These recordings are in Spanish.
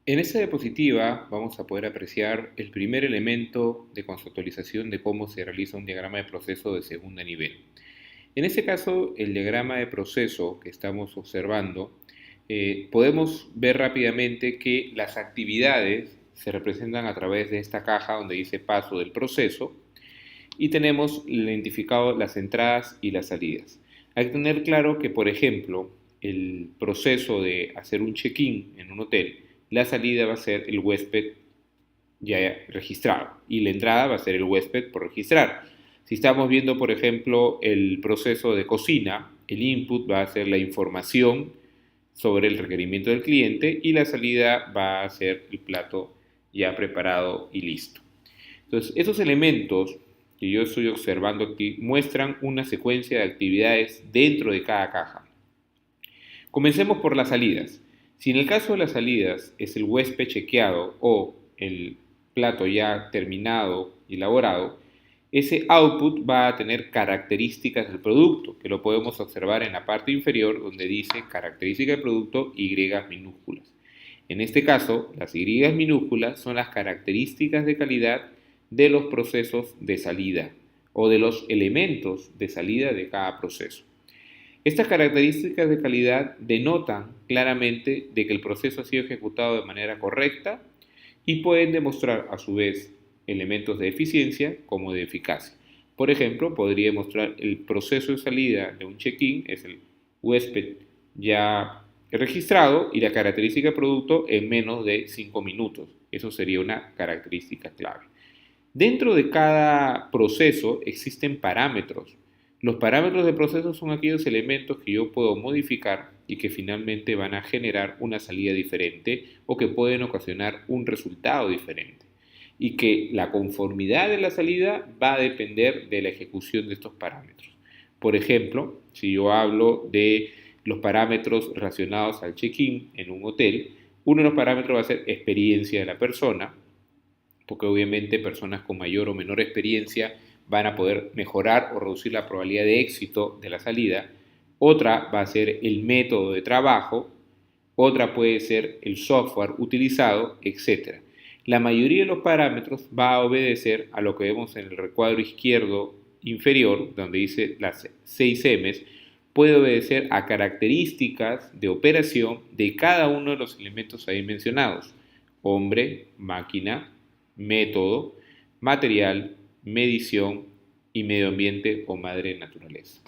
En esta diapositiva vamos a poder apreciar el primer elemento de conceptualización de cómo se realiza un diagrama de proceso de segundo nivel. En este caso, el diagrama de proceso que estamos observando, podemos ver rápidamente que las actividades se representan a través de esta caja donde dice paso del proceso y tenemos identificado las entradas y las salidas. Hay que tener claro que, por ejemplo, el proceso de hacer un check-in en un hotel, la salida va a ser el huésped ya registrado y la entrada va a ser el huésped por registrar. Si estamos viendo, por ejemplo, el proceso de cocina, el input va a ser la información sobre el requerimiento del cliente y la salida va a ser el plato ya preparado y listo. Entonces, esos elementos que yo estoy observando aquí muestran una secuencia de actividades dentro de cada caja. Comencemos por las salidas. Si en el caso de las salidas es el huésped chequeado o el plato ya terminado y elaborado, ese output va a tener características del producto, que lo podemos observar en la parte inferior donde dice característica del producto Y minúsculas. En este caso, las Y minúsculas son las características de calidad de los procesos de salida o de los elementos de salida de cada proceso. Estas características de calidad denotan claramente de que el proceso ha sido ejecutado de manera correcta y pueden demostrar a su vez elementos de eficiencia como de eficacia. Por ejemplo, podría mostrar el proceso de salida de un check-in, es el huésped ya registrado y la característica de producto en menos de 5 minutos. Eso sería una característica clave. Dentro de cada proceso existen parámetros. Los parámetros de proceso son aquellos elementos que yo puedo modificar y que finalmente van a generar una salida diferente o que pueden ocasionar un resultado diferente. Y que la conformidad de la salida va a depender de la ejecución de estos parámetros. Por ejemplo, si yo hablo de los parámetros relacionados al check-in en un hotel, uno de los parámetros va a ser experiencia de la persona, porque obviamente personas con mayor o menor experiencia van a poder mejorar o reducir la probabilidad de éxito de la salida. Otra va a ser el método de trabajo, otra puede ser el software utilizado, etc. La mayoría de los parámetros va a obedecer a lo que vemos en el recuadro izquierdo inferior, donde dice las 6 M's, puede obedecer a características de operación de cada uno de los elementos ahí mencionados: hombre, máquina, método, material, medición y medio ambiente o madre naturaleza.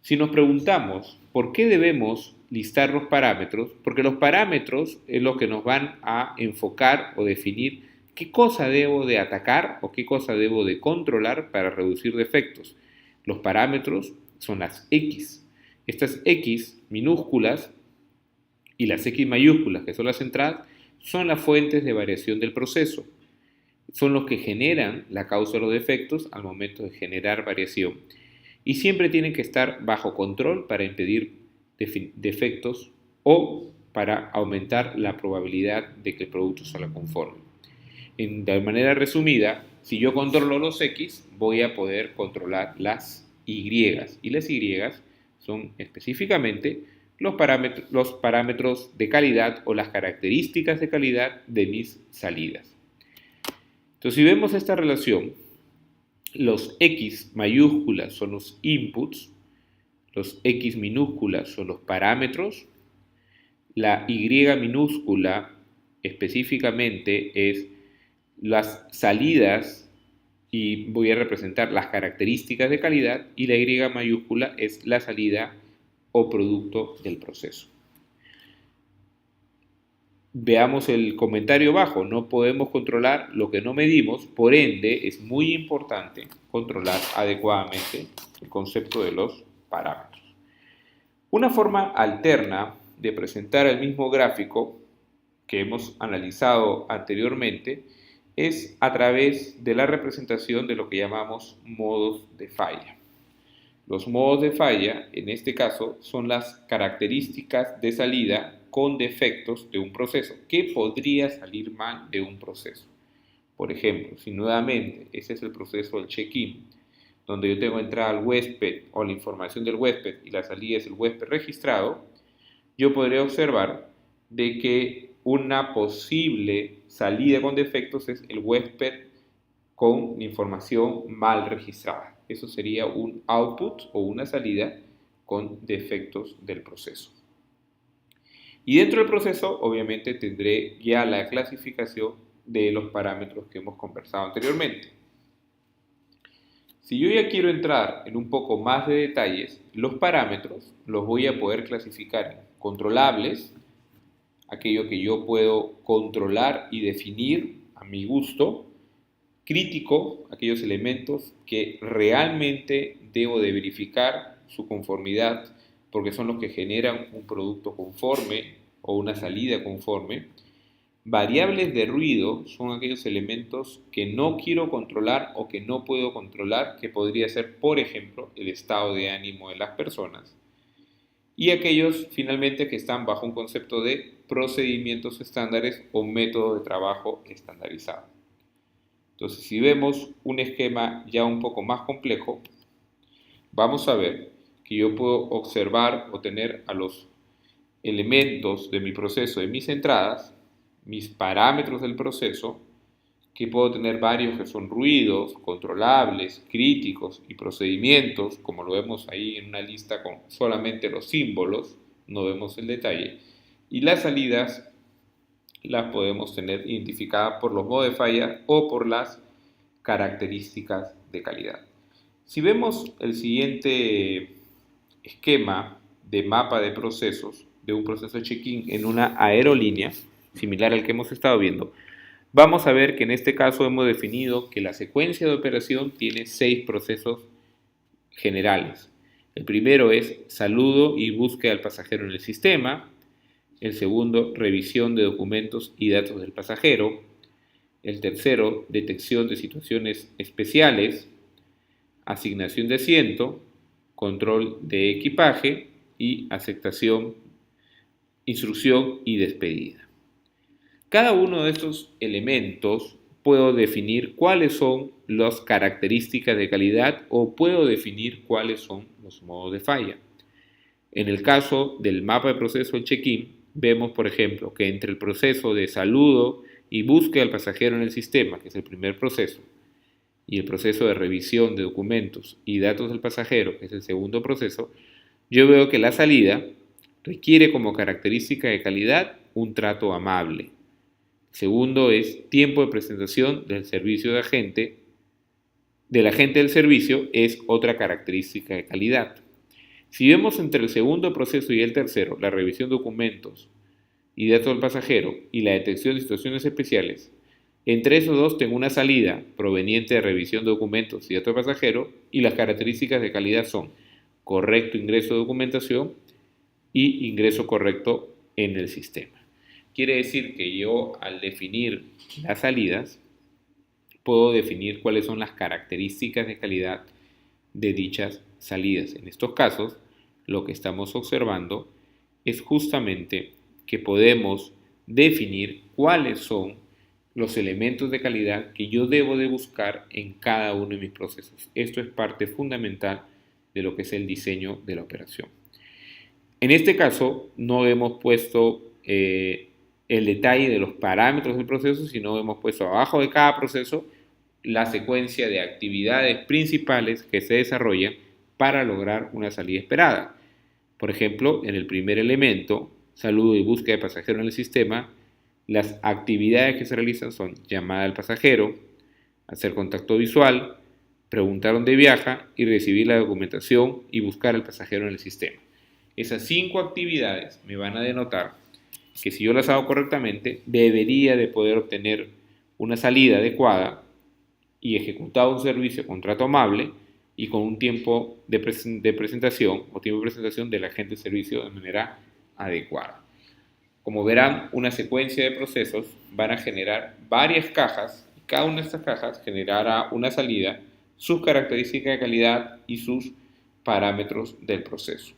Si nos preguntamos por qué debemos listar los parámetros, porque los parámetros es lo que nos van a enfocar o definir qué cosa debo de atacar o qué cosa debo de controlar para reducir defectos. Los parámetros son las X. Estas X minúsculas y las X mayúsculas, que son las entradas, son las fuentes de variación del proceso. Son los que generan la causa de los defectos al momento de generar variación. Y siempre tienen que estar bajo control para impedir defectos o para aumentar la probabilidad de que el producto salga conforme. De manera resumida, si yo controlo los X, voy a poder controlar las Y. Y las Y son específicamente los parámetros de calidad o las características de calidad de mis salidas. Entonces, si vemos esta relación, los X mayúsculas son los inputs, los X minúsculas son los parámetros, la Y minúscula específicamente es las salidas y voy a representar las características de calidad, y la Y mayúscula es la salida o producto del proceso. Veamos el comentario abajo: no podemos controlar lo que no medimos, por ende es muy importante controlar adecuadamente el concepto de los parámetros. Una forma alterna de presentar el mismo gráfico que hemos analizado anteriormente es a través de la representación de lo que llamamos modos de falla. Los modos de falla, en este caso, son las características de salida con defectos de un proceso. ¿Qué podría salir mal de un proceso? Por ejemplo, si nuevamente ese es el proceso del check-in, donde yo tengo entrada al huésped o la información del huésped y la salida es el huésped registrado, yo podría observar de que una posible salida con defectos es el huésped con información mal registrada. Eso sería un output o una salida con defectos del proceso. Y dentro del proceso, obviamente, tendré ya la clasificación de los parámetros que hemos conversado anteriormente. Si yo ya quiero entrar en un poco más de detalles, los parámetros los voy a poder clasificar en controlables, aquello que yo puedo controlar y definir a mi gusto; crítico, aquellos elementos que realmente debo de verificar su conformidad, porque son los que generan un producto conforme o una salida conforme; variables de ruido son aquellos elementos que no quiero controlar o que no puedo controlar, que podría ser, por ejemplo, el estado de ánimo de las personas; y aquellos finalmente que están bajo un concepto de procedimientos estándares o método de trabajo estandarizado. Entonces, si vemos un esquema ya un poco más complejo, vamos a ver que yo puedo observar o tener a los elementos de mi proceso, de mis entradas, mis parámetros del proceso, que puedo tener varios que son ruidos, controlables, críticos y procedimientos, como lo vemos ahí en una lista con solamente los símbolos, no vemos el detalle, y las salidas las podemos tener identificadas por los modos de falla o por las características de calidad. Si vemos el siguiente esquema de mapa de procesos de un proceso check-in en una aerolínea, similar al que hemos estado viendo, vamos a ver que en este caso hemos definido que la secuencia de operación tiene 6 procesos generales. El primero es saludo y búsqueda del pasajero en el sistema. El segundo, revisión de documentos y datos del pasajero. El tercero, detección de situaciones especiales, asignación de asiento, control de equipaje y aceptación, instrucción y despedida. Cada uno de estos elementos puedo definir cuáles son las características de calidad o puedo definir cuáles son los modos de falla. En el caso del mapa de proceso del check-in, vemos, por ejemplo, que entre el proceso de saludo y búsqueda del pasajero en el sistema, que es el primer proceso, y el proceso de revisión de documentos y datos del pasajero, que es el segundo proceso, yo veo que la salida requiere como característica de calidad un trato amable. Segundo es tiempo de presentación del servicio del agente del servicio, es otra característica de calidad. Si vemos entre el segundo proceso y el tercero, la revisión de documentos y datos del pasajero y la detección de situaciones especiales, entre esos dos tengo una salida proveniente de revisión de documentos y datos del pasajero, y las características de calidad son correcto ingreso de documentación y ingreso correcto en el sistema. Quiere decir que yo, al definir las salidas, puedo definir cuáles son las características de calidad de dichas salidas. En estos casos, lo que estamos observando es justamente que podemos definir cuáles son los elementos de calidad que yo debo de buscar en cada uno de mis procesos. Esto es parte fundamental de lo que es el diseño de la operación. En este caso, no hemos puesto el detalle de los parámetros del proceso, sino hemos puesto abajo de cada proceso la secuencia de actividades principales que se desarrollan para lograr una salida esperada. Por ejemplo, en el primer elemento, saludo y búsqueda de pasajero en el sistema, las actividades que se realizan son llamada al pasajero, hacer contacto visual, preguntar dónde viaja y recibir la documentación y buscar al pasajero en el sistema. Esas 5 actividades me van a denotar que si yo las hago correctamente, debería de poder obtener una salida adecuada y ejecutar un servicio con trato amable y con un tiempo de presentación o tiempo de presentación del agente de servicio de manera adecuada. Como verán, una secuencia de procesos van a generar varias cajas y cada una de estas cajas generará una salida, sus características de calidad y sus parámetros del proceso.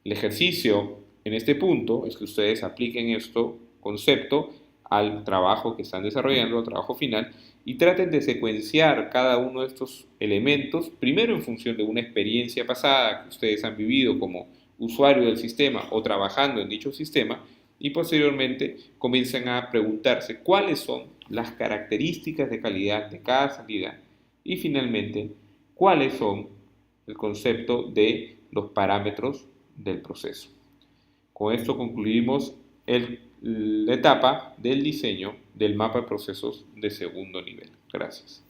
El ejercicio en este punto es que ustedes apliquen este concepto al trabajo que están desarrollando, al trabajo final, y traten de secuenciar cada uno de estos elementos, primero en función de una experiencia pasada que ustedes han vivido como usuario del sistema o trabajando en dicho sistema, y posteriormente comienzan a preguntarse cuáles son las características de calidad de cada salida y finalmente cuáles son el concepto de los parámetros del proceso. Con esto concluimos la etapa del diseño del mapa de procesos de segundo nivel. Gracias.